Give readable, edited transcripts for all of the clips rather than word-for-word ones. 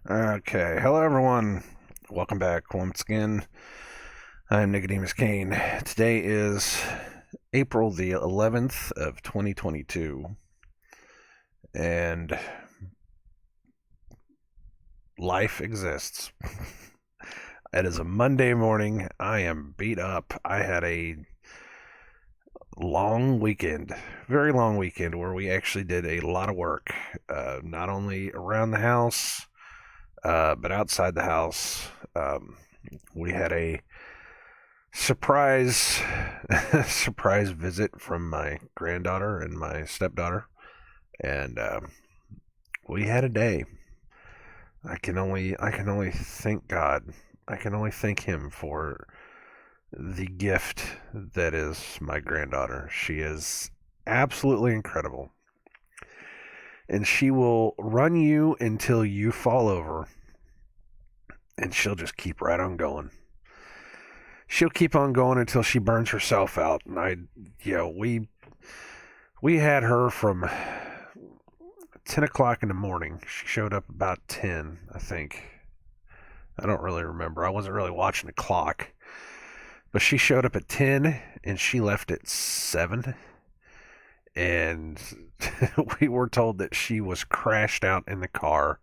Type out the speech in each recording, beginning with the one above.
Okay, hello everyone. Welcome back once again. I'm Nicodemus Kane. Today is April the 11th of 2022, and life exists. It is a Monday morning. I am beat up. I had a long weekend, very long weekend, where we actually did a lot of work, not only around the house, but outside the house. We had a surprise surprise visit from my granddaughter and my stepdaughter, and we had a day. I can only thank God. I can only thank him for the gift that is my granddaughter. She is absolutely incredible, and she will run you until you fall over, and she'll just keep right on going. She'll keep on going until she burns herself out. And we had her from 10 o'clock in the morning. She showed up about 10, I think. I don't really remember. I wasn't really watching the clock. But she showed up at 10 and she left at 7. And we were told that she was crashed out in the car,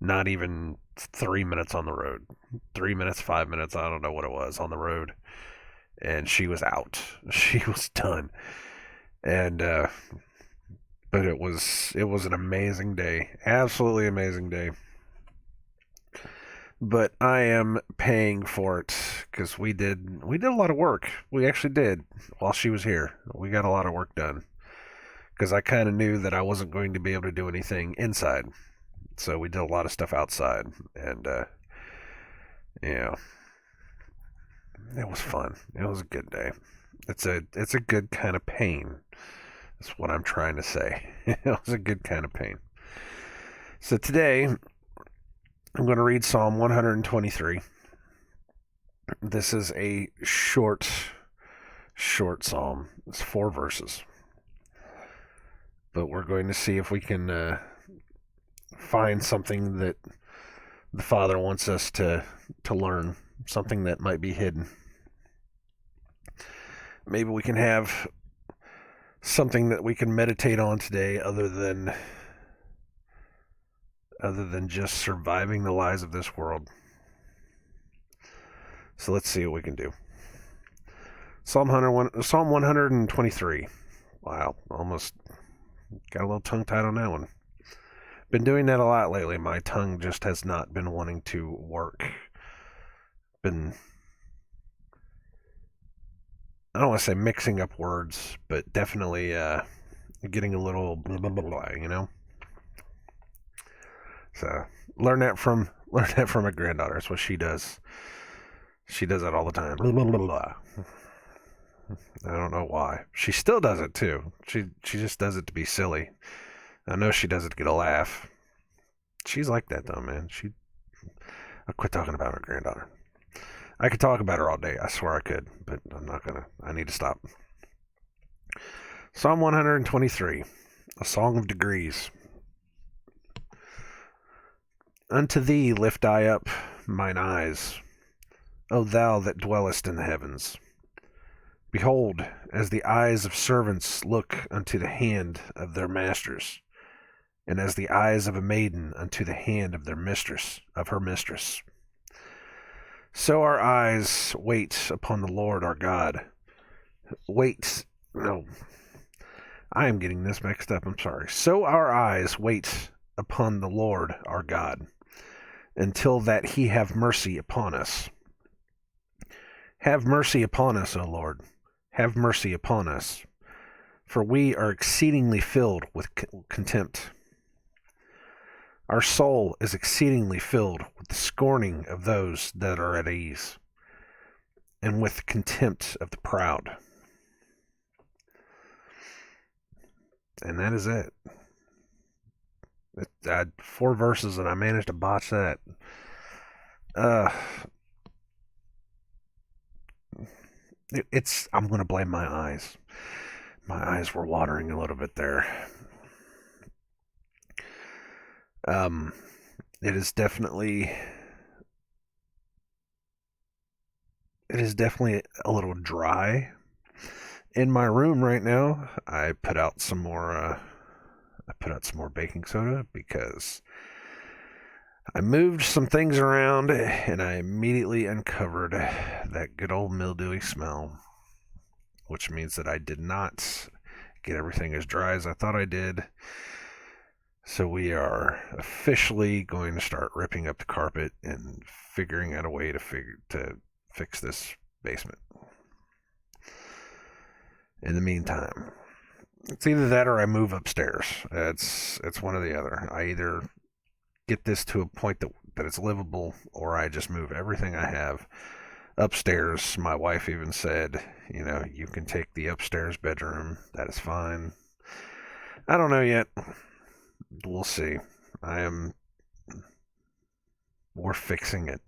not even 3 minutes on the road. 3 minutes, 5 minutes, I don't know what it was on the road. And she was out. She was done. And but it was an amazing day, absolutely amazing day. But I am paying for it because we did a lot of work. We actually did while she was here. We got a lot of work done because I kind of knew that I wasn't going to be able to do anything inside, so we did a lot of stuff outside, and yeah, it was fun. It was a good day. It's a good kind of pain. That's what I'm trying to say. It was a good kind of pain. So today I'm going to read Psalm 123. This is a short psalm. It's 4 verses. But we're going to see if we can find something that the Father wants us to learn, something that might be hidden. Maybe we can have something that we can meditate on today other than just surviving the lies of this world. So let's see what we can do. Psalm 123. Wow, almost got a little tongue tied on that one. Been doing that a lot lately. My tongue just has not been wanting to work. Been, I don't want to say mixing up words, but definitely getting a little blah blah blah, blah. So learn that from my granddaughter. That's what she does. She does that all the time. Blah, blah, blah, blah. I don't know why. She still does it too. She just does it to be silly. I know she does it to get a laugh. She's like that though, man. I'll quit talking about her granddaughter. I could talk about her all day. I swear I could, but I'm not gonna. I need to stop. Psalm 123, a song of degrees. Unto thee lift I up mine eyes, O thou that dwellest in the heavens. Behold, as the eyes of servants look unto the hand of their masters, and as the eyes of a maiden unto the hand of her mistress. So our eyes wait upon the Lord our God. Wait, no, I am getting this mixed up, I'm sorry. So our eyes wait upon the Lord our God, until that he have mercy upon us. Have mercy upon us, O Lord. Have mercy upon us, for we are exceedingly filled with contempt. Our soul is exceedingly filled with the scorning of those that are at ease, and with contempt of the proud. And that is it. I had 4 verses and I managed to botch that. I'm going to blame my eyes. My eyes were watering a little bit there. Um, It is definitely a little dry in my room right now. I put out some more baking soda because I moved some things around and I immediately uncovered that good old mildewy smell, which means that I did not get everything as dry as I thought I did. So we are officially going to start ripping up the carpet and figuring out a way to fix this basement. In the meantime, it's either that or I move upstairs. It's one or the other. I either get this to a point that it's livable, or I just move everything I have upstairs. My wife even said, you can take the upstairs bedroom. That is fine. I don't know yet. We'll see. We're fixing it.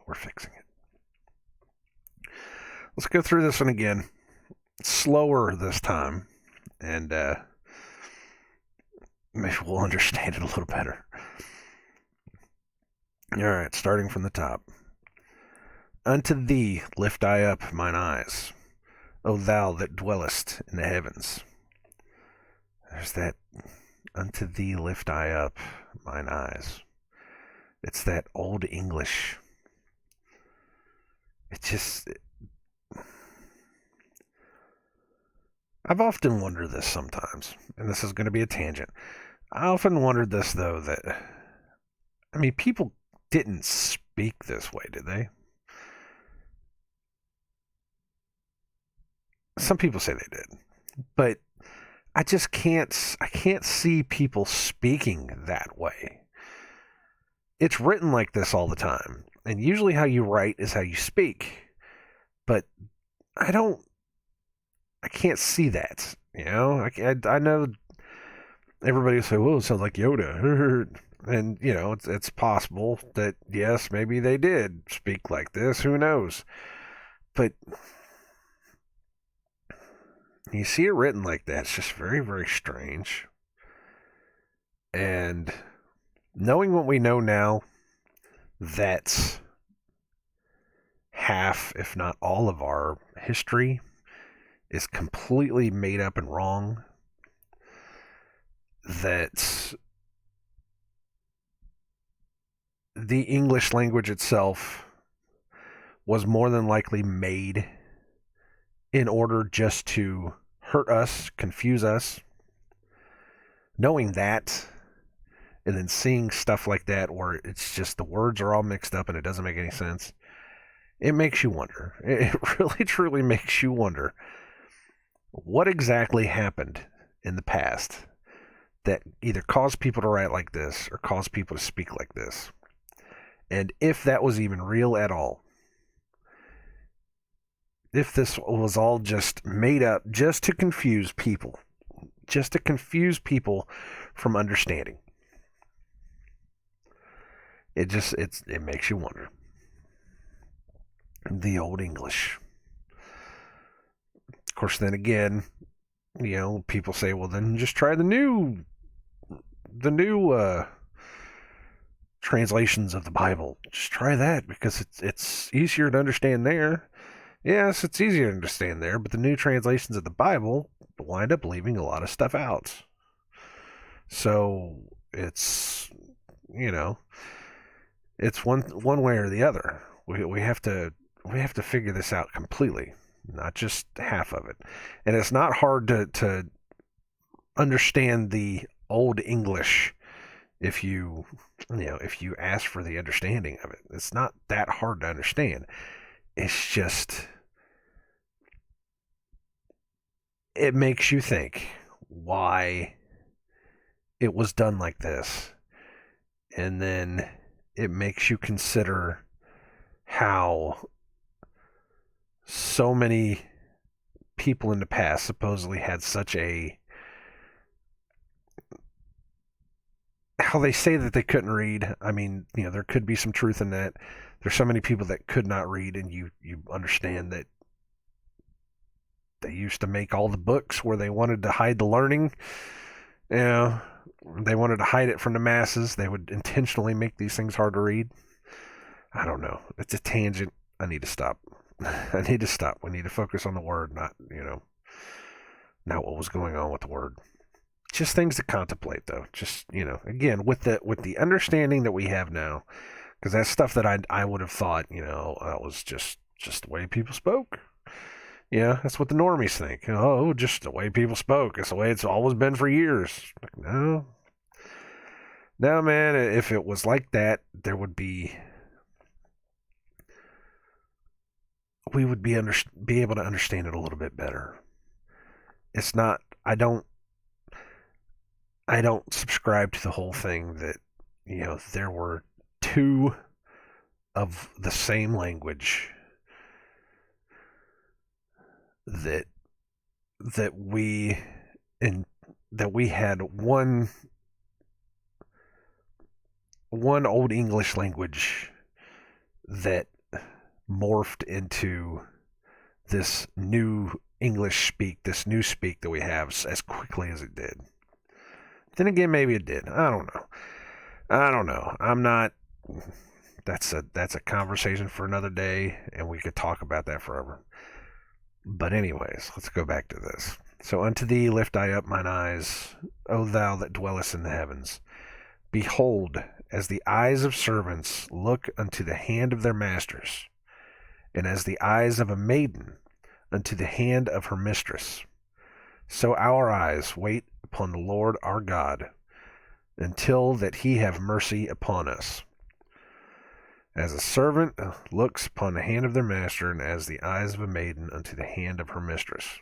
We're fixing it. Let's go through this one again. Slower this time, and maybe we'll understand it a little better. All right, starting from the top. Unto thee lift I up mine eyes, O thou that dwellest in the heavens. There's that. Unto thee lift I up mine eyes. It's that old English. I've often wondered this sometimes, and this is going to be a tangent. I often wondered this, though, people didn't speak this way, did they? Some people say they did, but I can't see people speaking that way. It's written like this all the time, and usually how you write is how you speak, but I can't see that, I know everybody will say, well, it sounds like Yoda, and, it's possible that, yes, maybe they did speak like this, who knows, but you see it written like that, it's just very, very strange. And knowing what we know now, that half, if not all of our history is completely made up and wrong, that the English language itself was more than likely made in order just to hurt us, confuse us. Knowing that, and then seeing stuff like that where it's just the words are all mixed up and it doesn't make any sense, it makes you wonder. It really, truly makes you wonder what exactly happened in the past that either caused people to write like this or caused people to speak like this. And if that was even real at all. If this was all just made up just to confuse people. Just to confuse people from understanding. It makes you wonder. The old English. Of course, then again, people say, well, then just try the new translations of the Bible. Just try that because it's easier to understand there. Yes, it's easier to understand there, but the new translations of the Bible wind up leaving a lot of stuff out. So it's it's one way or the other. We have to figure this out completely, not just half of it. And it's not hard to understand the old English if you ask for the understanding of it. It's not that hard to understand. It's just it makes you think why it was done like this. And then it makes you consider how so many people in the past supposedly had such a, how they say that they couldn't read. I mean, there could be some truth in that. There's so many people that could not read, and you understand that they used to make all the books where they wanted to hide the learning. they wanted to hide it from the masses. They would intentionally make these things hard to read. I don't know. It's a tangent. I need to stop. I need to stop. We need to focus on the word, not what was going on with the word. Just things to contemplate, though. Just, again, with the understanding that we have now, because that's stuff that I would have thought, that was just the way people spoke. Yeah, that's what the normies think. Oh, just the way people spoke. It's the way it's always been for years. Like, no. No, man, if it was like that, we would be able to understand it a little bit better. It's not, I don't subscribe to the whole thing that, there were two of the same language that we had one old English language that morphed into this new English speak, this new speak that we have as quickly as it did. Then again, maybe it did. I don't know. I'm not. That's a conversation for another day, and we could talk about that forever. But anyways, let's go back to this. So unto thee lift I up mine eyes, O thou that dwellest in the heavens. Behold, as the eyes of servants look unto the hand of their masters, and as the eyes of a maiden unto the hand of her mistress, so our eyes wait upon the Lord our God, until that he have mercy upon us. As a servant looks upon the hand of their master, and as the eyes of a maiden unto the hand of her mistress.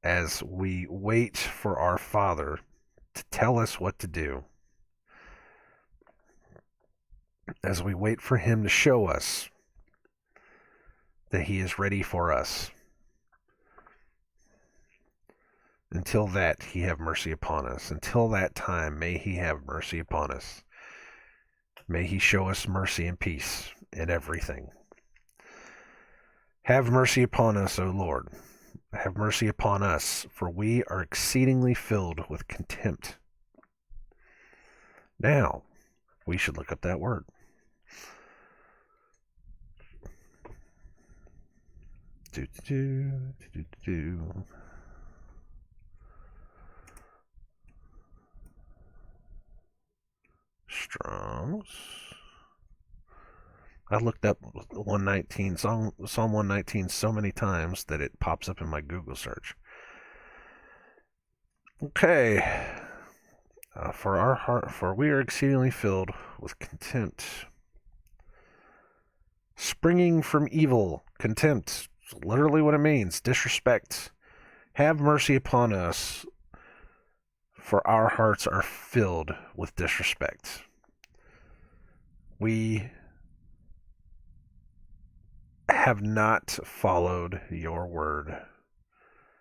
As we wait for our Father to tell us what to do, as we wait for him to show us that he is ready for us, until that he have mercy upon us. Until that time, may he have mercy upon us. May he show us mercy and peace in everything. Have mercy upon us, O Lord. Have mercy upon us, for we are exceedingly filled with contempt. Now, we should look up that word. Strong's. I looked up 119, Psalm 119 so many times that it pops up in my Google search. Okay. For we are exceedingly filled with contempt. Springing from evil, contempt. Literally what it means. Disrespect. Have mercy upon us, for our hearts are filled with disrespect. We have not followed your word.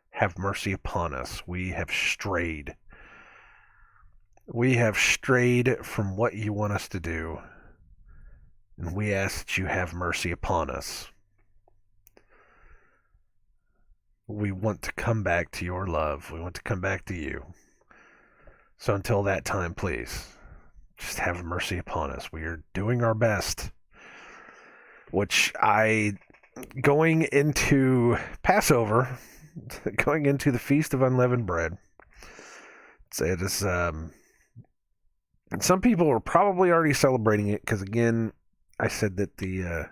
Have mercy upon us. We have strayed. We have strayed from what you want us to do, and we ask that you have mercy upon us. We want to come back to your love. We want to come back to you. So until that time, please, just have mercy upon us. We are doing our best. Going into Passover, going into the Feast of Unleavened Bread, it is, some people are probably already celebrating it, because again, I said that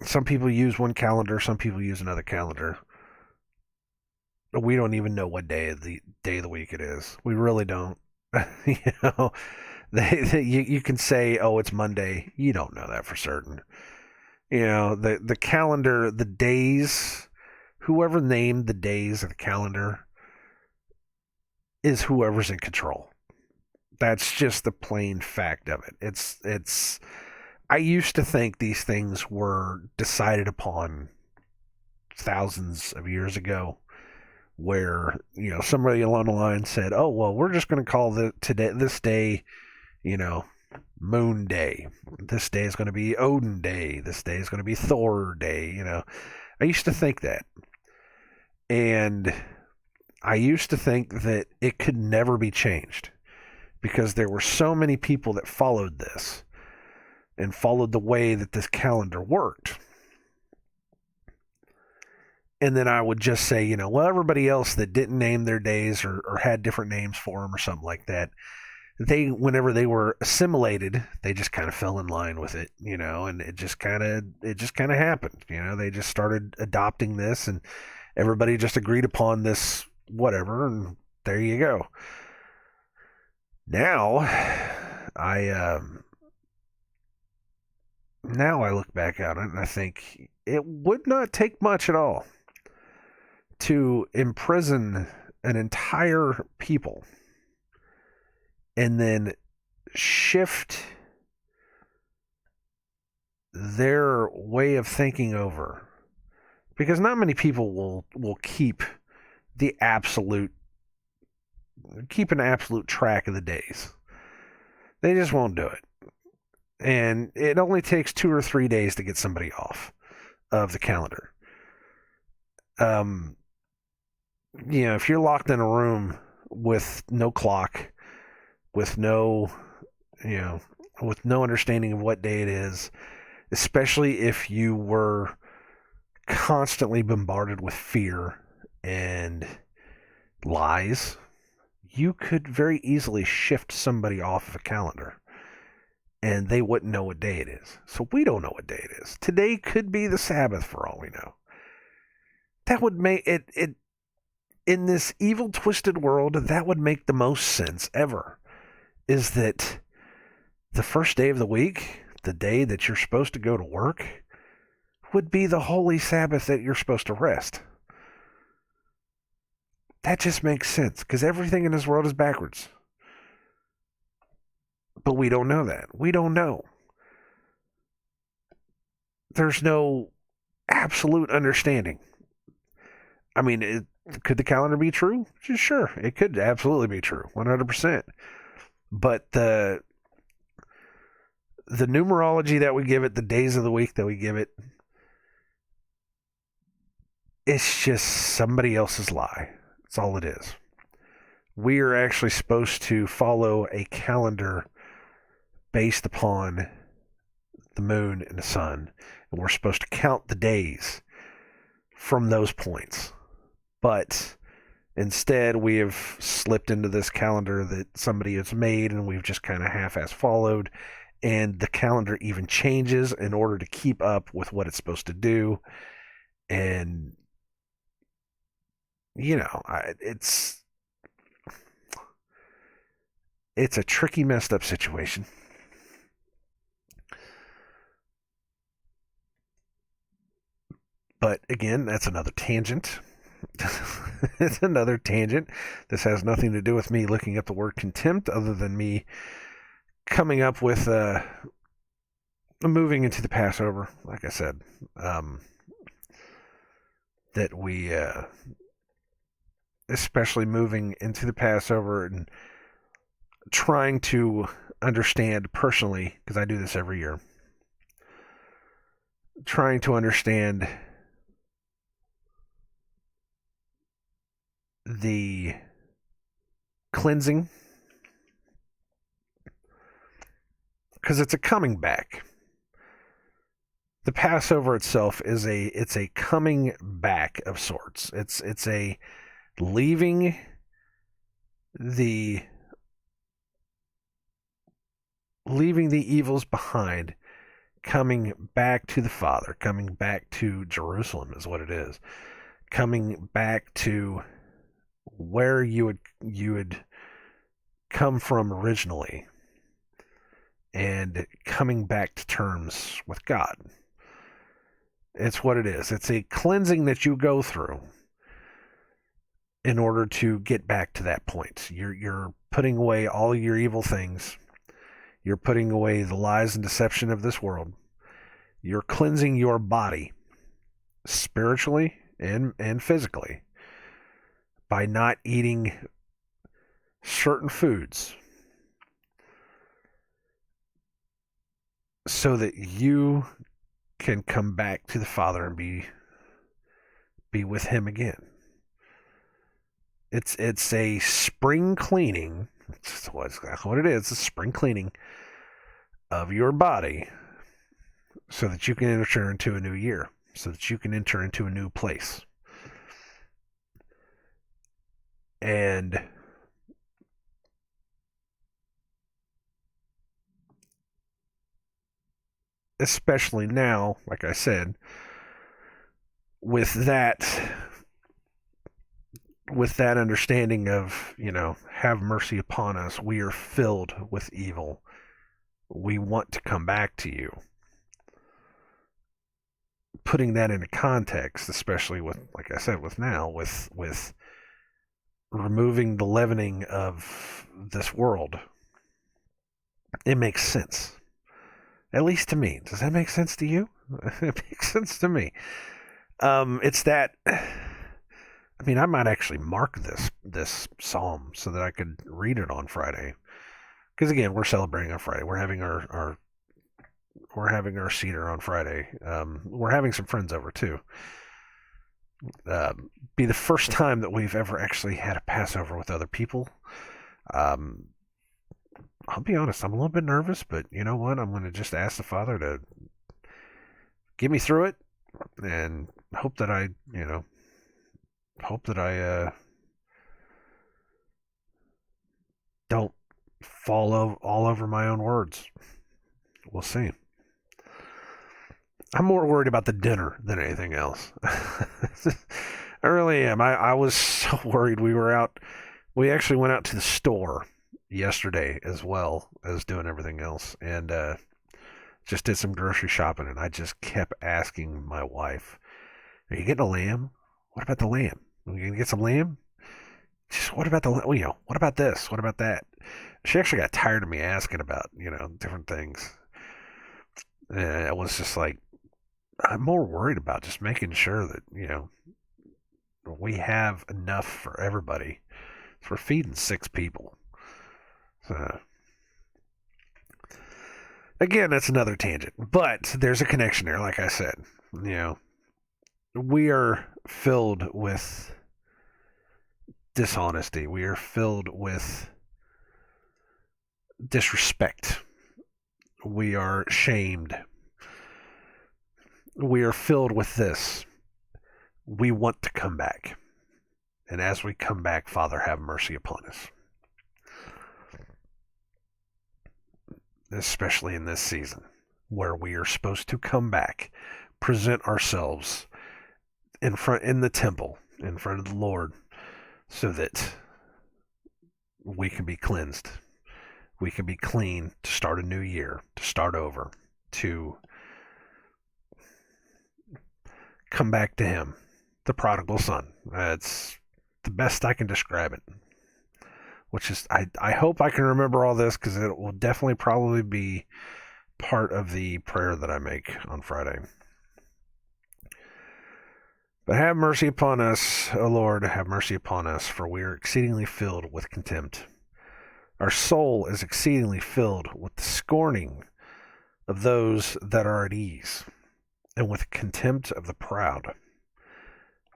some people use one calendar, some people use another calendar. We don't even know what day of the week it is. We really don't. You can say, oh, it's Monday. You don't know that for certain. The calendar, the days, whoever named the days of the calendar is whoever's in control. That's just the plain fact of it. I used to think these things were decided upon thousands of years ago, where somebody along the line said, "Oh well, we're just going to call this day, Moon Day. This day is going to be Odin Day. This day is going to be Thor Day." I used to think that, and I used to think that it could never be changed because there were so many people that followed this and followed the way that this calendar worked. And then I would just say, well, everybody else that didn't name their days or had different names for them or something like that, whenever they were assimilated, they just kind of fell in line with it, and it just kind of happened. They just started adopting this, and everybody just agreed upon this, whatever, and there you go. Now, I look back at it and I think it would not take much at all to imprison an entire people and then shift their way of thinking over, because not many people will keep an absolute track of the days. They just won't do it. And it only takes 2 or 3 days to get somebody off of the calendar. If you're locked in a room with no clock, with no understanding of what day it is, especially if you were constantly bombarded with fear and lies, you could very easily shift somebody off of a calendar and they wouldn't know what day it is. So we don't know what day it is. Today could be the Sabbath for all we know. That would make it in this evil, twisted world, that would make the most sense ever. Is that the first day of the week, the day that you're supposed to go to work, would be the holy Sabbath that you're supposed to rest. That just makes sense, because everything in this world is backwards. But we don't know that. We don't know. There's no absolute understanding. I mean, could the calendar be true? Sure, it could absolutely be true, 100%. But the numerology that we give it, the days of the week that we give it, it's just somebody else's lie. That's all it is. We are actually supposed to follow a calendar based upon the moon and the sun, and we're supposed to count the days from those points. But instead, we have slipped into this calendar that somebody has made, and we've just kind of half-ass followed. And the calendar even changes in order to keep up with what it's supposed to do. And, it's a tricky, messed up situation. But again, that's another tangent. It's another tangent. This has nothing to do with me looking up the word contempt, other than me coming up with moving into the Passover, like I said, that we, especially moving into the Passover and trying to understand personally, because I do this every year, trying to understand the cleansing, because it's a coming back. The Passover itself is a coming back of sorts. It's a leaving the evils behind, coming back to the Father, coming back to Jerusalem is what it is. Coming back to where you would come from originally, and coming back to terms with God. It's what it is. It's a cleansing that you go through in order to get back to that point. You're putting away all your evil things. You're putting away the lies and deception of this world. You're cleansing your body spiritually and physically by not eating certain foods, so that you can come back to the Father and be with Him again. It's a spring cleaning. It's exactly what it is. It's a spring cleaning of your body so that you can enter into a new year, so that you can enter into a new place. And especially now, like I said, with that understanding of, have mercy upon us, we are filled with evil. We want to come back to you. Putting that into context, especially with, like I said, with removing the leavening of this world, it makes sense. At least to me. Does that make sense to you? It makes sense to me. It's that. I mean, I might actually mark this psalm so that I could read it on Friday. Because again, we're celebrating on Friday. We're having our Seder on Friday. We're having some friends over too. Be the first time that we've ever actually had a Passover with other people. Um, I'll be honest, I'm a little bit nervous, but you know what? I'm going to just ask the Father to get me through it, and hope that I don't fall all over my own words. We'll see. I'm more worried about the dinner than anything else. I really am. I was so worried. We actually went out to the store yesterday as well as doing everything else, and just did some grocery shopping, and I just kept asking my wife, "Are you getting a lamb? What about the lamb? Are we gonna get some lamb? Just what about what about this? What about that?" She actually got tired of me asking about, different things. And I was just like, I'm more worried about just making sure that, we have enough for everybody. For feeding 6 people. So, again, that's another tangent. But there's a connection there, like I said. We are filled with dishonesty. We are filled with disrespect. We are shamed. We are filled with this. We want to come back. And as we come back, Father, have mercy upon us. Especially in this season, where we are supposed to come back, present ourselves in the temple, in front of the Lord, so that we can be cleansed. We can be clean to start a new year, to start over, to come back to Him, the prodigal son. It's the best I can describe it. Which is, I hope I can remember all this, because it will definitely probably be part of the prayer that I make on Friday. But have mercy upon us, O Lord, have mercy upon us, for we are exceedingly filled with contempt. Our soul is exceedingly filled with the scorning of those that are at ease, and with contempt of the proud,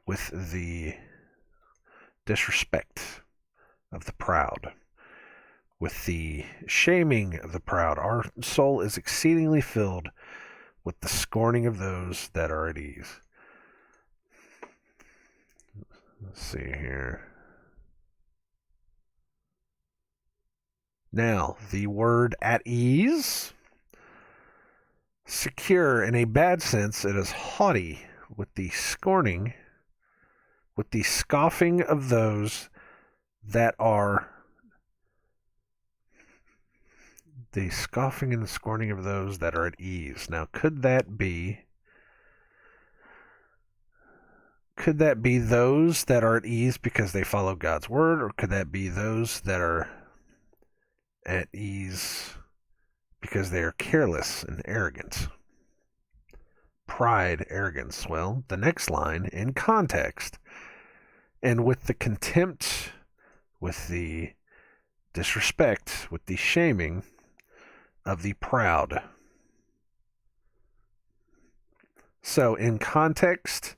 with the disrespect of the proud, with the shaming of the proud. Our soul is exceedingly filled with the scorning of those that are at ease. Let's see here. Now, the word at ease, secure in a bad sense, it is haughty, with the scorning, with the scoffing of those that are, the scoffing and the scorning of those that are at ease. Now, could that be those that are at ease because they follow God's word, or could that be those that are at ease because they are careless and arrogant? Pride, arrogance. Well, the next line, in context, and with the contempt, with the disrespect, with the shaming of the proud. So, in context,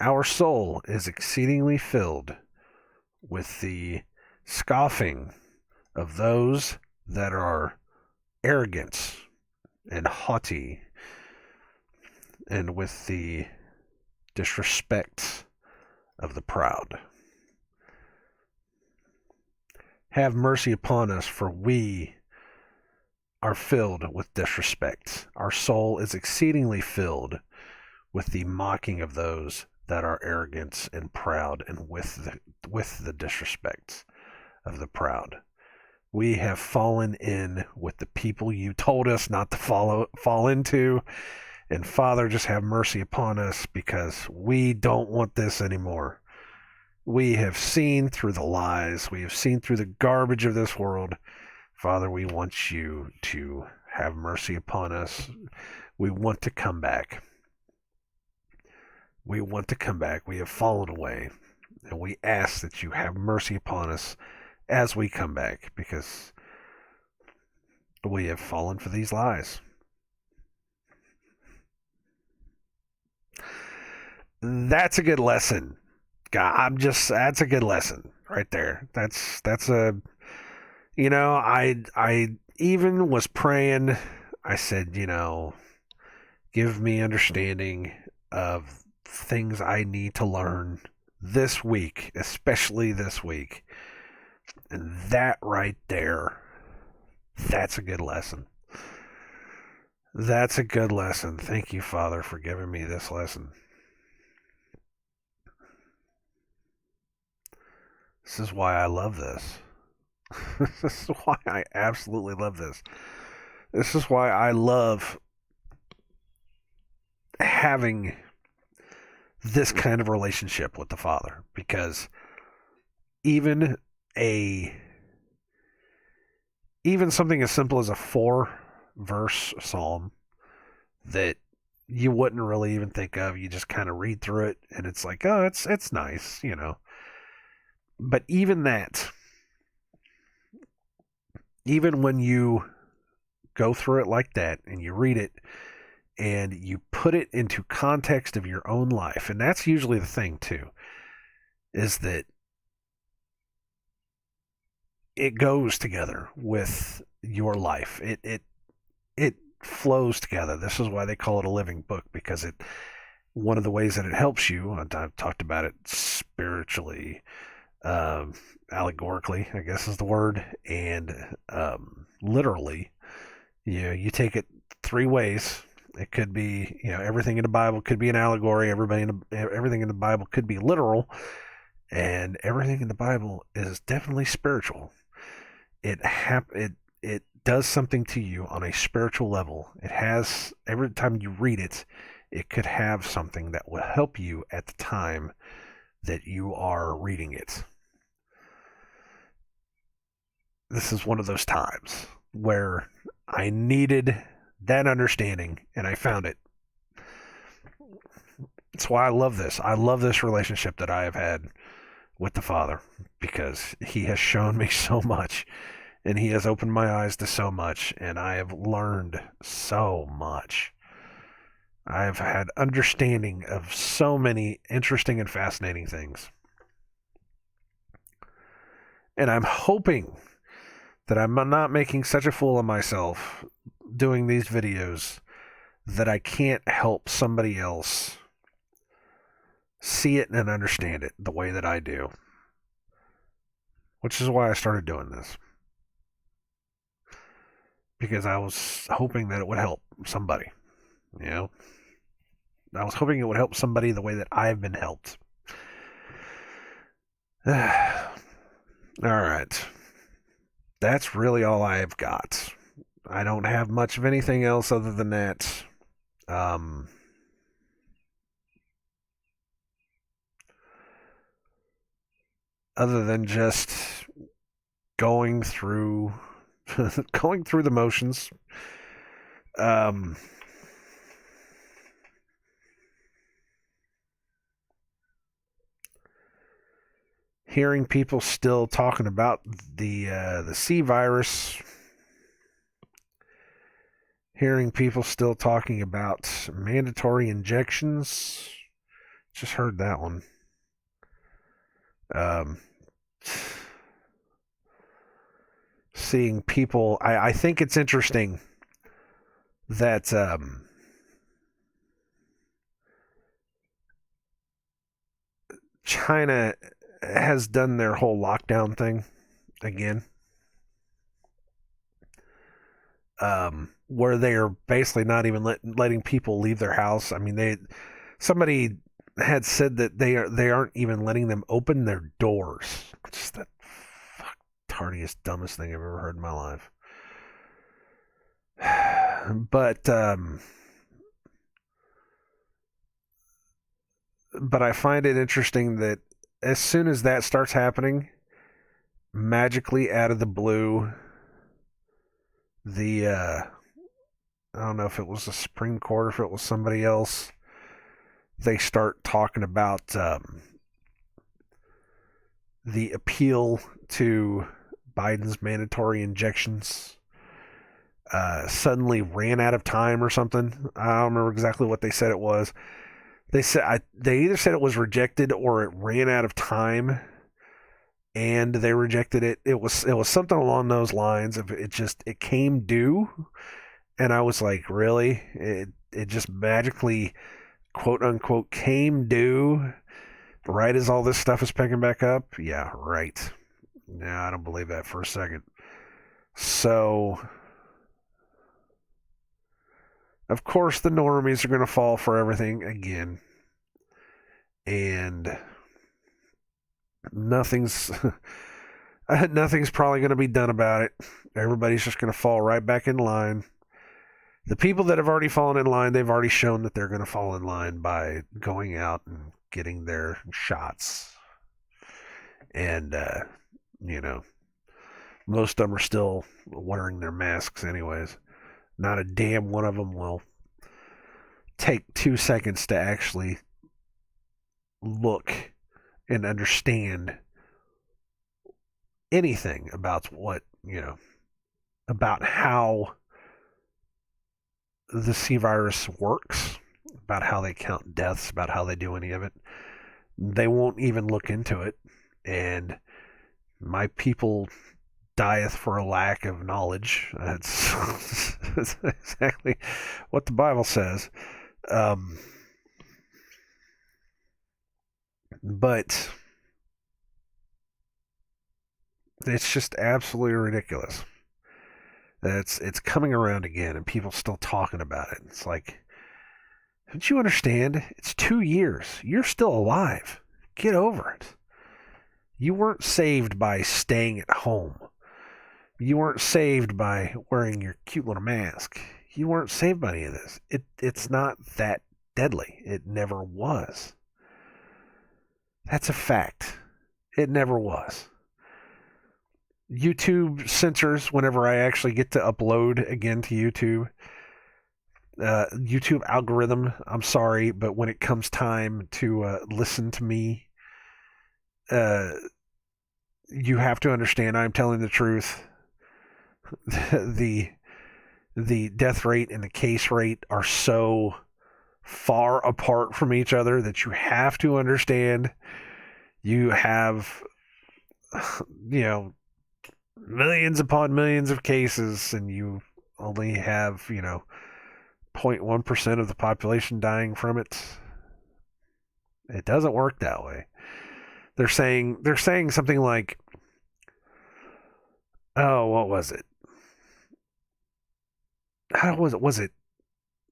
our soul is exceedingly filled with the scoffing of those that are arrogant and haughty, and with the disrespect of the proud. Have mercy upon us, for we are filled with disrespect. Our soul is exceedingly filled with the mocking of those that are arrogant and proud, and with the disrespect of the proud. We have fallen in with the people you told us not to fall into. And Father, just have mercy upon us, because we don't want this anymore. We have seen through the lies. We have seen through the garbage of this world. Father, we want you to have mercy upon us. We want to come back. We want to come back. We have fallen away. And we ask that you have mercy upon us as we come back, because we have fallen for these lies. That's a good lesson. God, that's a good lesson right there. That's a, I even was praying. I said, give me understanding of things I need to learn this week, especially this week. And that right there, that's a good lesson. That's a good lesson. Thank you, Father, for giving me this lesson. This is why I love this. This is why I absolutely love this. This is why I love having this kind of relationship with the Father, because even something as simple as a 4-verse psalm that you wouldn't really even think of, you just kind of read through it and it's like, oh, it's nice, But even that, even when you go through it like that and you read it and you put it into context of your own life, and that's usually the thing too, is that it goes together with your life. It flows together. This is why they call it a living book, because one of the ways that it helps you, I've talked about it spiritually, allegorically, I guess is the word, and literally, you take it 3 ways. It could be, everything in the Bible could be an allegory. Everything in the Bible could be literal, and everything in the Bible is definitely spiritual. It does something to you on a spiritual level. It has, every time you read it, it could have something that will help you at the time that you are reading it. This is one of those times where I needed that understanding, and I found it. That's why I love this. I love this relationship that I have had with the Father, because He has shown me so much, and He has opened my eyes to so much, and I have learned so much. I've had understanding of so many interesting and fascinating things. And I'm hoping that I'm not making such a fool of myself doing these videos that I can't help somebody else see it and understand it the way that I do. Which is why I started doing this. Because I was hoping that it would help somebody. I was hoping it would help somebody the way that I've been helped. Alright. That's really all I've got. I don't have much of anything else other than that. Other than just going through the motions. Hearing people still talking about the C virus. Hearing people still talking about mandatory injections. Just heard that one. seeing people. I think it's interesting that China has done their whole lockdown thing again, where they are basically not even letting people leave their house. I mean, somebody had said that they aren't even letting them open their doors. Just the tardiest, dumbest thing I've ever heard in my life. But I find it interesting that as soon as that starts happening, magically out of the blue, the I don't know if it was the Supreme Court or if it was somebody else, they start talking about the appeal to Biden's mandatory injections suddenly ran out of time or something. I don't remember exactly what they said it was. They either said it was rejected or it ran out of time, and they rejected it. It was something along those lines. Of it came due, and I was like, really? It just magically, quote unquote, came due right as all this stuff is picking back up. Yeah, right. No, I don't believe that for a second. So, of course, the normies are going to fall for everything again. And nothing's nothing's probably going to be done about it. Everybody's just going to fall right back in line. The people that have already fallen in line, they've already shown that they're going to fall in line by going out and getting their shots. And, most of them are still wearing their masks anyways. Not a damn one of them will take 2 seconds to actually look and understand anything about about how the C virus works, about how they count deaths, about how they do any of it. They won't even look into it. And my people dieth for a lack of knowledge. That's exactly what the Bible says. But it's just absolutely ridiculous. It's coming around again, and people still talking about it. It's like, don't you understand? It's 2 years. You're still alive. Get over it. You weren't saved by staying at home. You weren't saved by wearing your cute little mask. You weren't saved by any of this. It's not that deadly. It never was. That's a fact. It never was. YouTube censors whenever I actually get to upload again to YouTube. YouTube algorithm, I'm sorry, but when it comes time to listen to me, you have to understand I'm telling the truth. The death rate and the case rate are so far apart from each other that you have to understand you have, millions upon millions of cases, and you only have, 0.1% of the population dying from it. It doesn't work that way. They're saying something like, oh, what was it? How was it? Was it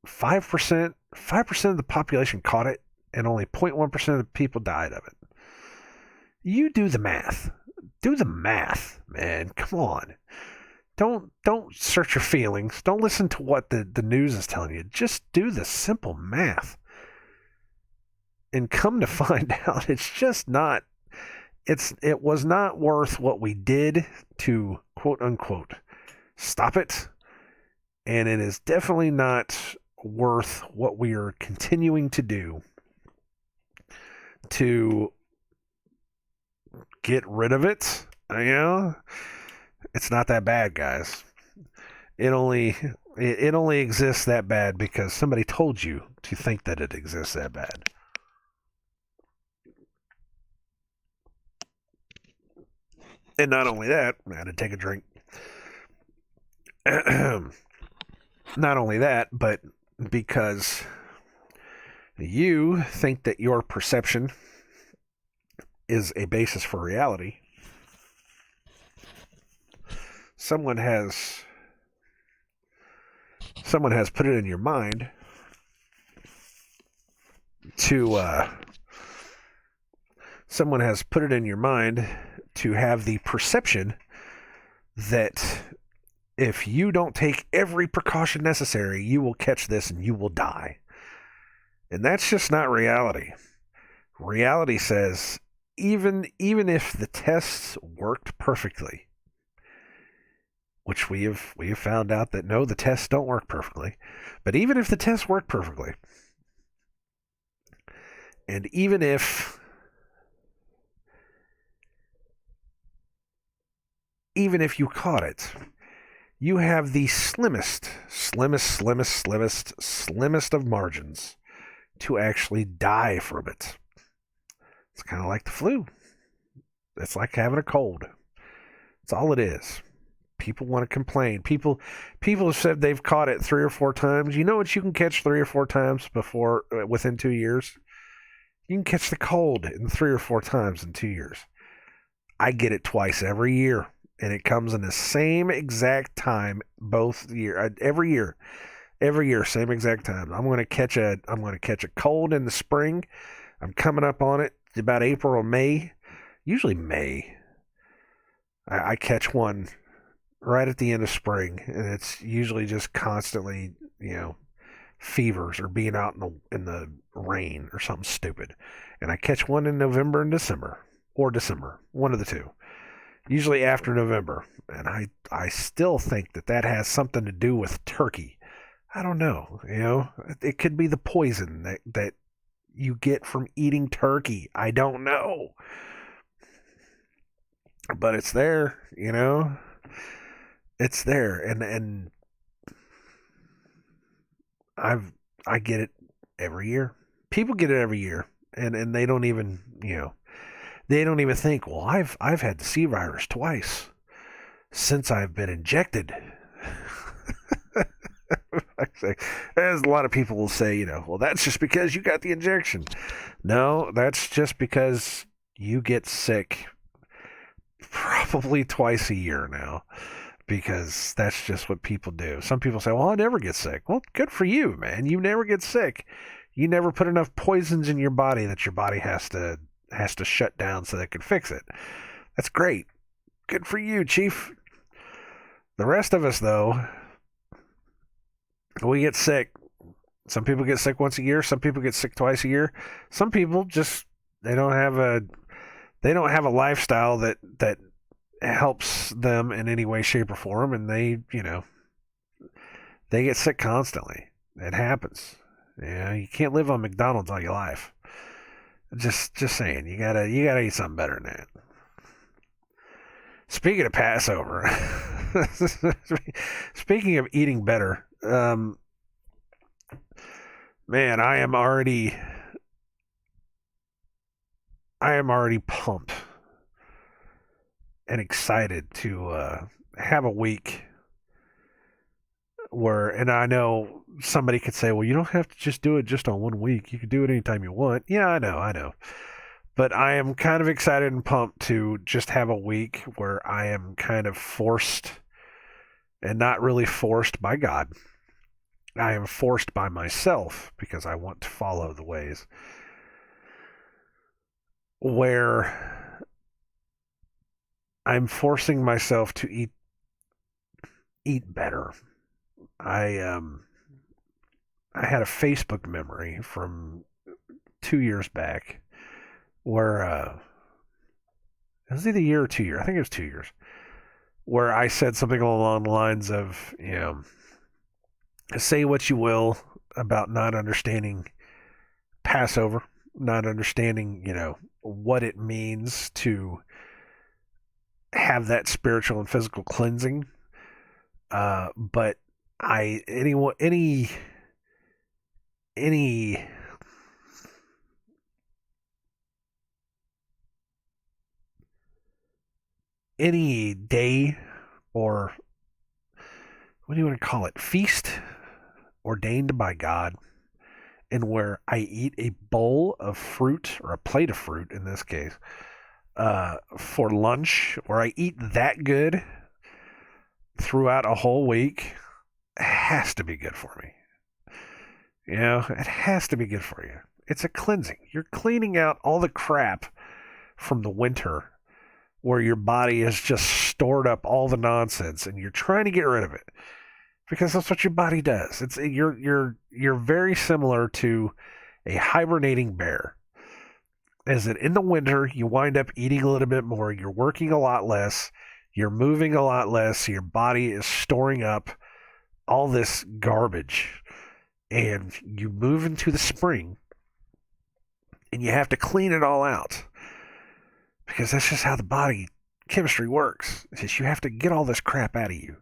5%? 5% of the population caught it, and only 0.1% of the people died of it. You do the math. Do the math, man. Come on. Don't search your feelings. Don't listen to what the news is telling you. Just do the simple math. And come to find out, it's just not. It was not worth what we did to, quote unquote, stop it. And it is definitely not worth what we are continuing to do to get rid of it. It's not that bad, guys. It only exists that bad because somebody told you to think that it exists that bad. And not only that, I had to take a drink. Not only that, but because you think that your perception is a basis for reality, someone has put it in your mind to someone has put it in your mind to have the perception that if you don't take every precaution necessary, you will catch this and you will die. And that's just not reality. Reality says even if the tests worked perfectly, which we have found out that no, the tests don't work perfectly, but even if the tests work perfectly, and even if you caught it, you have the slimmest of margins to actually die from it. It's kind of like the flu. It's like having a cold. That's all it is. People want to complain. People have said they've caught it 3 or 4 times. You know what you can catch 3 or 4 times within 2 years? You can catch the cold in 3 or 4 times in 2 years. I get it twice every year, and it comes in the same exact time every year, same exact time. I'm going to catch a cold in the spring. I'm coming up on it about April or May, usually May. I catch one right at the end of spring, and it's usually just constantly, fevers or being out in the rain or something stupid. And I catch one in November and December, one of the two. Usually after November, and I still think that has something to do with turkey. I don't know, it could be the poison that you get from eating turkey. I don't know, but it's there, it's there, and I get it every year. People get it every year, and they don't even think. Well, I've had the C virus twice since I've been injected. As a lot of people will say, well, that's just because you got the injection. No, that's just because you get sick probably twice a year now, because that's just what people do. Some people say, well, I never get sick. Well, good for you, man. You never get sick. You never put enough poisons in your body that your body has to shut down so they can fix it. That's great. Good for you, Chief. The rest of us, though, we get sick. Some people get sick once a year. Some people get sick twice a year. Some people just they don't have a lifestyle that helps them in any way, shape, or form, and they get sick constantly. It happens. You can't live on McDonald's all your life. Just saying, you gotta eat something better than that. Speaking of Passover, speaking of eating better, man, I am already pumped and excited to have a week where, and I know somebody could say, well, you don't have to just do it just on one week. You can do it anytime you want. Yeah, I know. But I am kind of excited and pumped to just have a week where I am kind of forced, and not really forced by God. I am forced by myself because I want to follow the ways where I'm forcing myself to eat better. I had a Facebook memory from 2 years back where it was either a year or 2 years. I think it was 2 years, where I said something along the lines of, say what you will about not understanding Passover, not understanding, what it means to have that spiritual and physical cleansing. But any any day, or what do you want to call it, feast ordained by God, and where I eat a bowl of fruit, or a plate of fruit in this case, for lunch, or I eat that good throughout a whole week, it has to be good for me. You know, it has to be good for you. It's a cleansing. You're cleaning out all the crap from the winter where your body has just stored up all the nonsense and you're trying to get rid of it because that's what your body does. It's you're very similar to a hibernating bear. Is that in the winter you wind up eating a little bit more, you're working a lot less, you're moving a lot less, so your body is storing up all this garbage. And you move into the spring and you have to clean it all out. Because that's just how the body chemistry works. It's just you have to get all this crap out of you.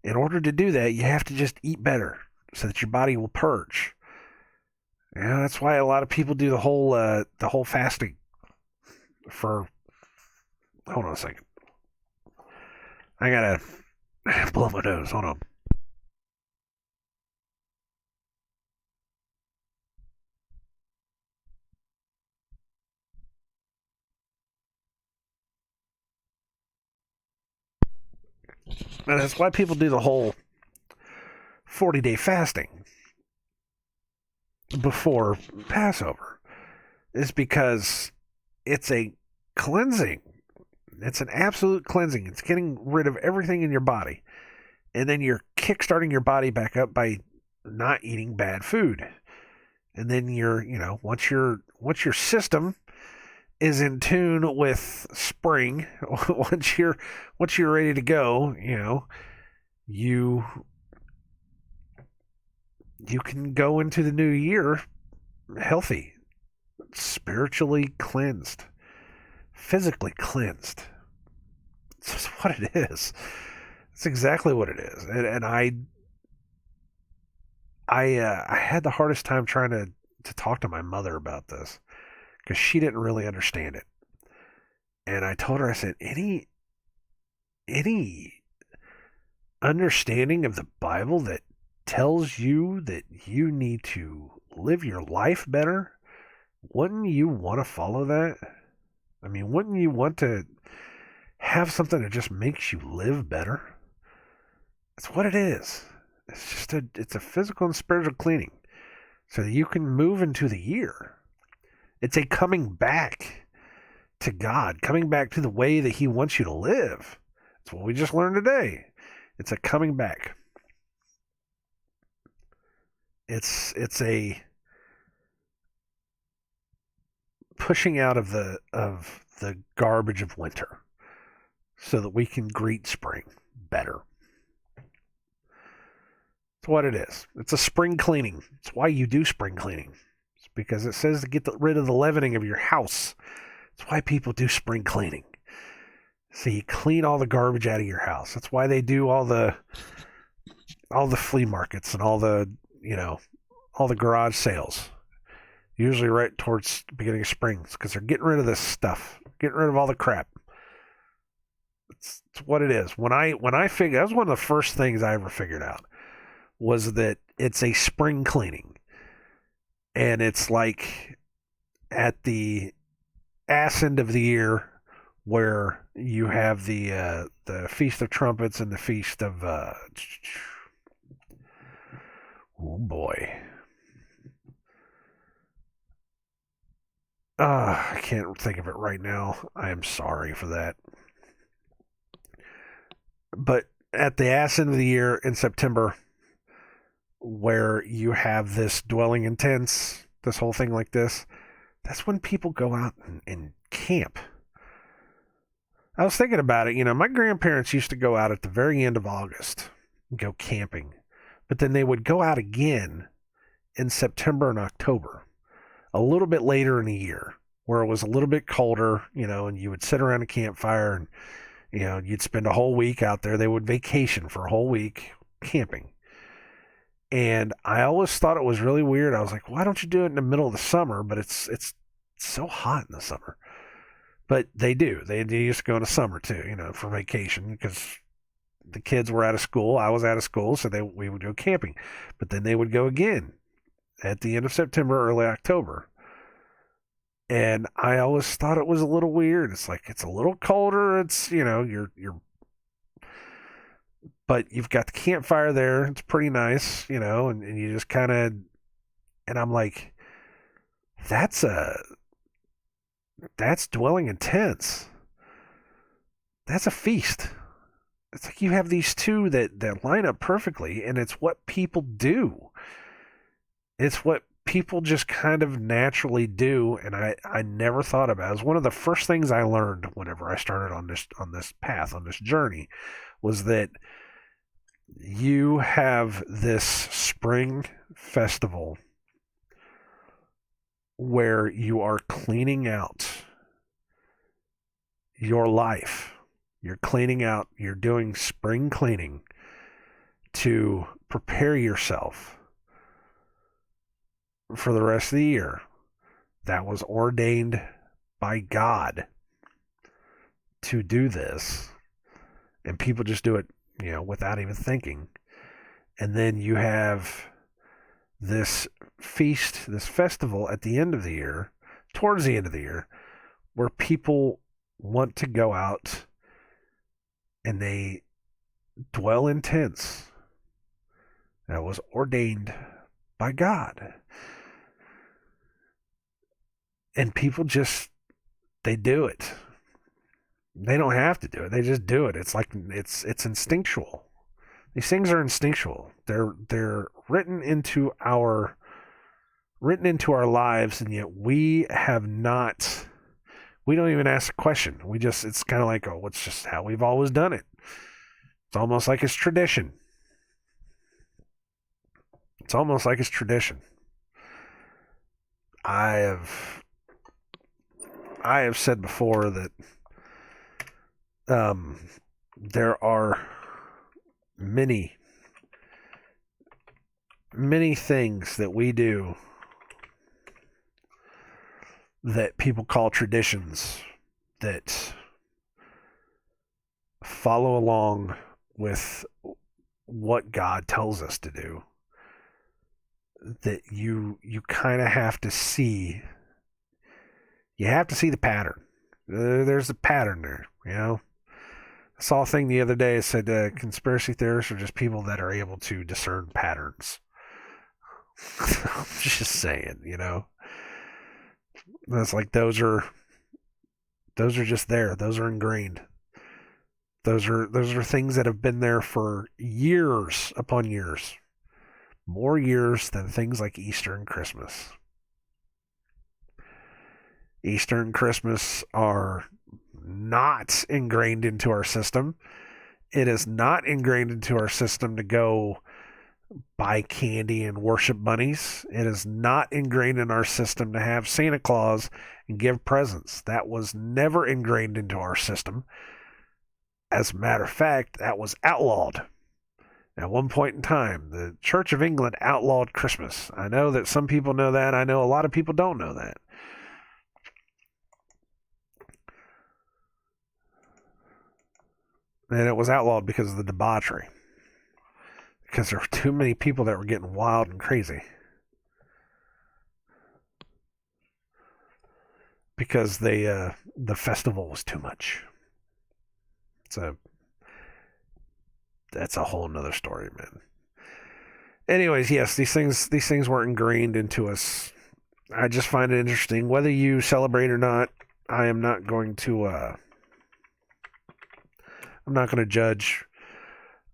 In order to do that, you have to just eat better so that your body will purge. You know, that's why a lot of people do the whole fasting for. Hold on a second. I gotta blow my nose. Hold on. And that's why people do the whole 40-day fasting before Passover. Is because it's a cleansing. It's an absolute cleansing. It's getting rid of everything in your body. And then you're kickstarting your body back up by not eating bad food. And then once your system is in tune with spring, once you're ready to go, you you can go into the new year healthy, spiritually cleansed, physically cleansed. It's just what it is. It's exactly what it is. And I had the hardest time trying to talk to my mother about this because she didn't really understand it. And I told her, I said, any understanding of the Bible that tells you that you need to live your life better, wouldn't you want to follow that? I mean, wouldn't you want to have something that just makes you live better? That's what it is. It's a physical and spiritual cleaning so that you can move into the year. It's a coming back to God, coming back to the way that He wants you to live. That's what we just learned today. It's a coming back. It's a pushing out of the garbage of winter so that we can greet spring better. It's what it is. It's a spring cleaning. It's why you do spring cleaning. It's because it says to get rid of the leavening of your house. It's why people do spring cleaning. So you clean all the garbage out of your house. That's why they do all the flea markets and all the garage sales. Usually right towards the beginning of spring, because they're getting rid of this stuff, getting rid of all the crap. It's what it is. When I figured, that was one of the first things I ever figured out, was that it's a spring cleaning, and it's like at the ass end of the year where you have the Feast of Trumpets and the Feast of oh boy. I can't think of it right now. I am sorry for that. But at the ass end of the year in September, where you have this dwelling in tents, this whole thing like this, that's when people go out and camp. I was thinking about it. My grandparents used to go out at the very end of August and go camping. But then they would go out again in September and October, a little bit later in the year, where it was a little bit colder, and you would sit around a campfire and, you'd spend a whole week out there. They would vacation for a whole week camping. And I always thought it was really weird. I was like, why don't you do it in the middle of the summer? But it's so hot in the summer. But they do. They used to go in the summer too, for vacation because the kids were out of school. I was out of school, so we would go camping. But then they would go again at the end of September, early October. And I always thought it was a little weird. It's like it's a little colder. It's but you've got the campfire there. It's pretty nice, and you just kind of, and I'm like, that's dwelling in tents. That's a feast. It's like you have these two that line up perfectly, and it's what people do. It's what people just kind of naturally do, and I never thought about it. It was one of the first things I learned whenever I started on this path, on this journey, was that you have this spring festival where you are cleaning out your life. You're cleaning out, you're doing spring cleaning to prepare yourself for the rest of the year. That was ordained by God to do this. And people just do it, without even thinking. And then you have this feast, this festival at the end of the year, towards the end of the year, where people want to go out and they dwell in tents. That was ordained by God. And people they do it. They don't have to do it. They just do it. It's like it's instinctual. These things are instinctual. They're written into our lives, and yet we don't even ask a question. It's kind of like, oh, it's just how we've always done it. It's almost like it's tradition. It's almost like it's tradition. I have said before that there are many things that we do that people call traditions that follow along with what God tells us to do, that you kind of have to see. You have to see the pattern. There's a pattern there, I saw a thing the other day that said conspiracy theorists are just people that are able to discern patterns. I'm just saying, That's like those are just there. Those are ingrained. Those are things that have been there for years upon years. More years than things like Easter and Christmas. Easter and Christmas are not ingrained into our system. It is not ingrained into our system to go buy candy and worship bunnies. It is not ingrained in our system to have Santa Claus and give presents. That was never ingrained into our system. As a matter of fact, that was outlawed. At one point in time, the Church of England outlawed Christmas. I know that some people know that. I know a lot of people don't know that. And it was outlawed because of the debauchery. Because there were too many people that were getting wild and crazy. Because the festival was too much. So that's a whole nother story, man. Anyways, yes, these things were ingrained into us. I just find it interesting. Whether you celebrate or not, I am not going to I'm not going to judge.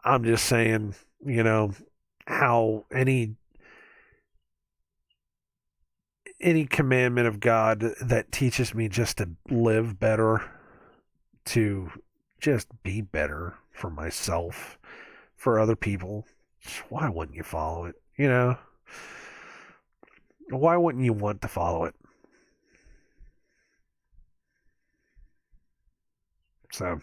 I'm just saying, how any commandment of God that teaches me just to live better, to just be better for myself, for other people, why wouldn't you follow it? Why wouldn't you want to follow it? So,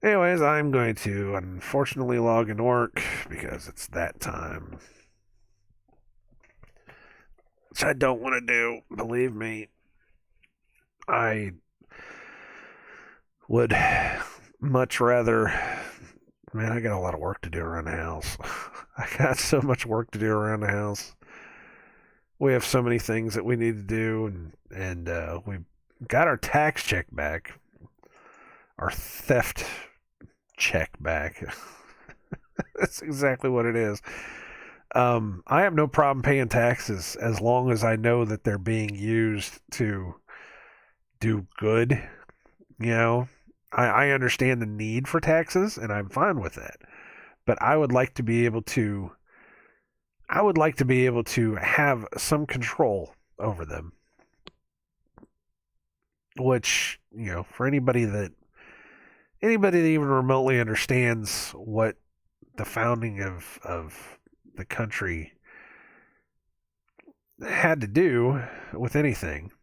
anyways, I'm going to unfortunately log into work because it's that time. Which I don't want to do, believe me. I would much rather. Man, I got a lot of work to do around the house. I got so much work to do around the house. We have so many things that we need to do, and we got our tax check back, our theft check back. That's exactly what it is. I have no problem paying taxes as long as I know that they're being used to do good. You know, I understand the need for taxes, and I'm fine with that. But I would like to be able to have some control over them. Which, for anybody that even remotely understands what the founding of the country had to do with anything,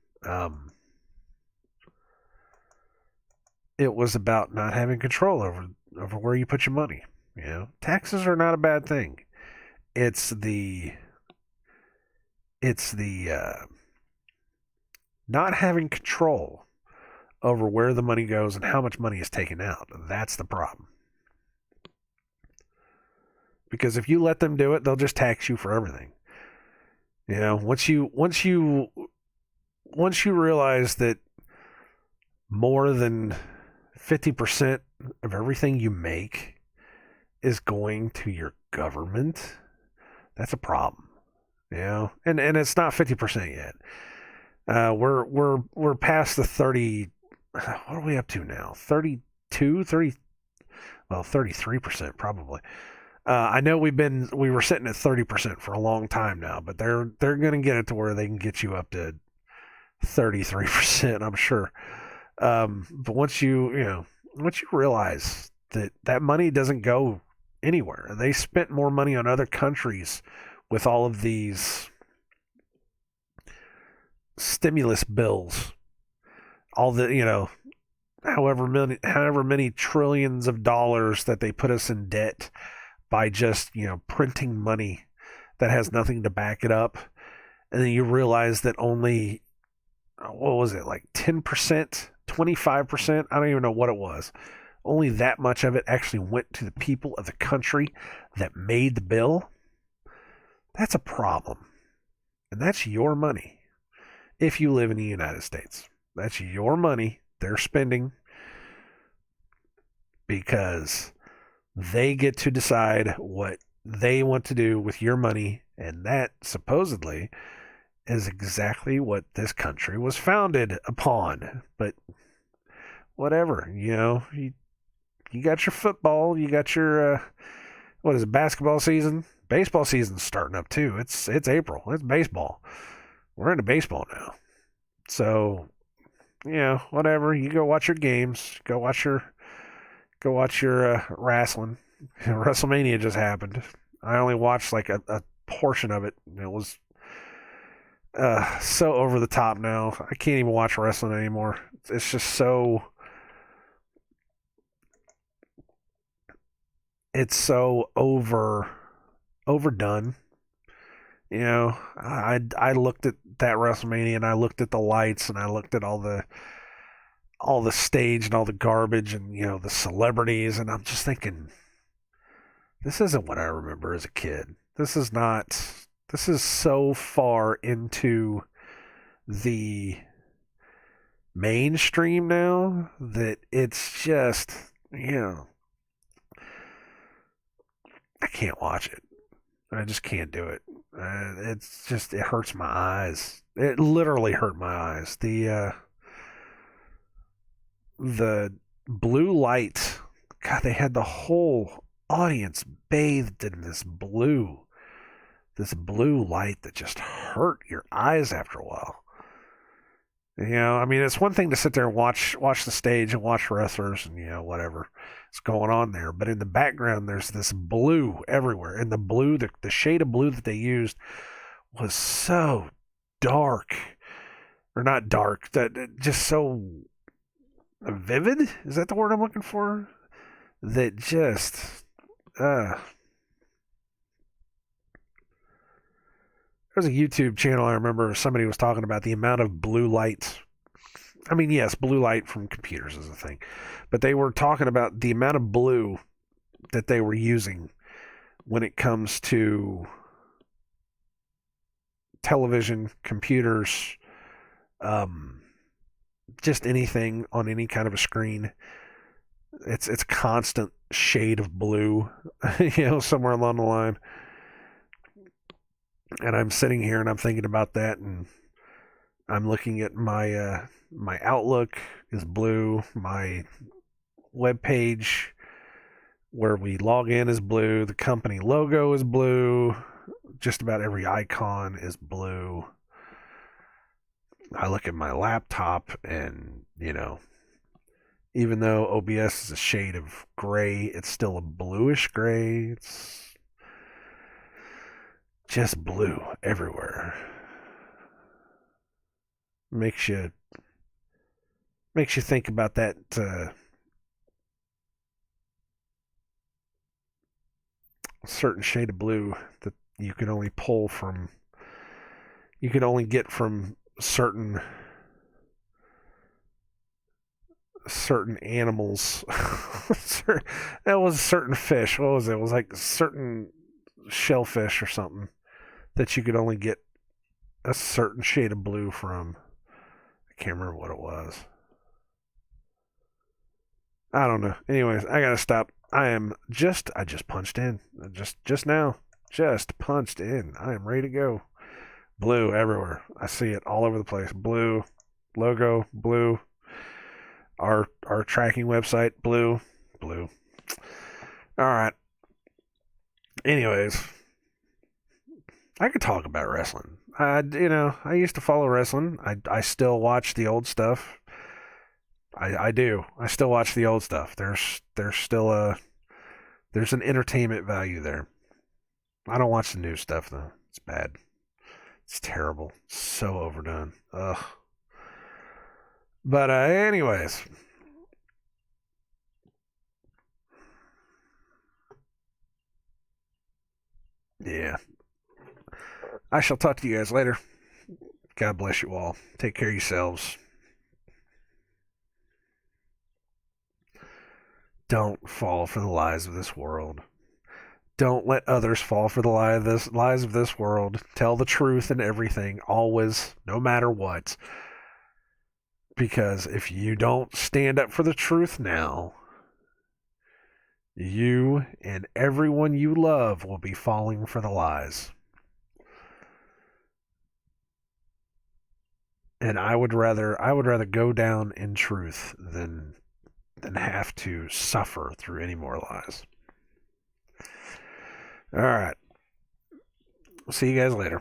it was about not having control over where you put your money. Taxes are not a bad thing. It's the not having control over where the money goes and how much money is taken out. That's the problem. Because if you let them do it, they'll just tax you for everything. Once you realize that more than 50% of everything you make is going to your government, that's a problem. And it's not 50% yet. We're past the 30. What are we up to now? 32, 30, well, 33% probably. I know we were sitting at 30% for a long time now, but they're going to get it to where they can get you up to 33%, I'm sure. But once you realize that money doesn't go anywhere, they spent more money on other countries with all of these stimulus bills, all the however many trillions of dollars that they put us in debt by just printing money that has nothing to back it up, and then you realize that only, what was it, like 10%, 25%, I don't even know what it was, only that much of it actually went to the people of the country that made the bill. That's a problem, and that's your money. If you live in the United States, that's your money they're spending because they get to decide what they want to do with your money, and that supposedly is exactly what this country was founded upon. But whatever, you got your football, you got your what is it, basketball season, baseball season's starting up too. It's April, it's baseball. We're into baseball now, so whatever. You go watch your games, go watch your wrestling. WrestleMania just happened. I only watched like a portion of it. It was so over the top now. I can't even watch wrestling anymore. It's just so. It's so overdone. I looked at that WrestleMania and I looked at the lights and I looked at all the stage and all the garbage and the celebrities, and I'm just thinking, this isn't what I remember as a kid. This is so far into the mainstream now that it's just, I can't watch it. I just can't do it. It hurts my eyes. It literally hurt my eyes. The blue light, God, they had the whole audience bathed in this blue light that just hurt your eyes after a while. I mean, it's one thing to sit there and watch the stage and watch wrestlers and whatever is going on there, but in the background there's this blue everywhere, and the shade of blue that they used was so dark, or not dark, that just so vivid. Is that the word I'm looking for? That just there's a YouTube channel I remember somebody was talking about the amount of blue light I mean, yes, blue light from computers is a thing, but they were talking about the amount of blue that they were using when it comes to television, computers, um, just anything on any kind of a screen. It's constant shade of blue, somewhere along the line. And I'm sitting here and I'm thinking about that, and I'm looking at my Outlook is blue, my web page where we log in is blue, the company logo is blue, just about every icon is blue. I look at my laptop and, even though OBS is a shade of gray, it's still a bluish gray. It's just blue everywhere. Makes you think about that certain shade of blue that you can only get from certain animals. That was a certain fish. What was it? It was like certain shellfish or something that you could only get a certain shade of blue from. I can't remember what it was. I don't know. Anyways, I gotta stop. I just punched in. Just now. Just punched in. I am ready to go. Blue everywhere. I see it all over the place. Blue. Logo, blue. Our tracking website, blue. Blue. Alright. Anyways. I could talk about wrestling. I used to follow wrestling. I still watch the old stuff. I do. I still watch the old stuff. There's still there's an entertainment value there. I don't watch the new stuff though. It's bad. It's terrible. So overdone. Ugh. But anyways. Yeah. I shall talk to you guys later. God bless you all. Take care of yourselves. Don't fall for the lies of this world. Don't let others fall for the lies of this world. Tell the truth in everything, always, no matter what. Because if you don't stand up for the truth now, you and everyone you love will be falling for the lies. And I would rather go down in truth than have to suffer through any more lies. All right. See you guys later.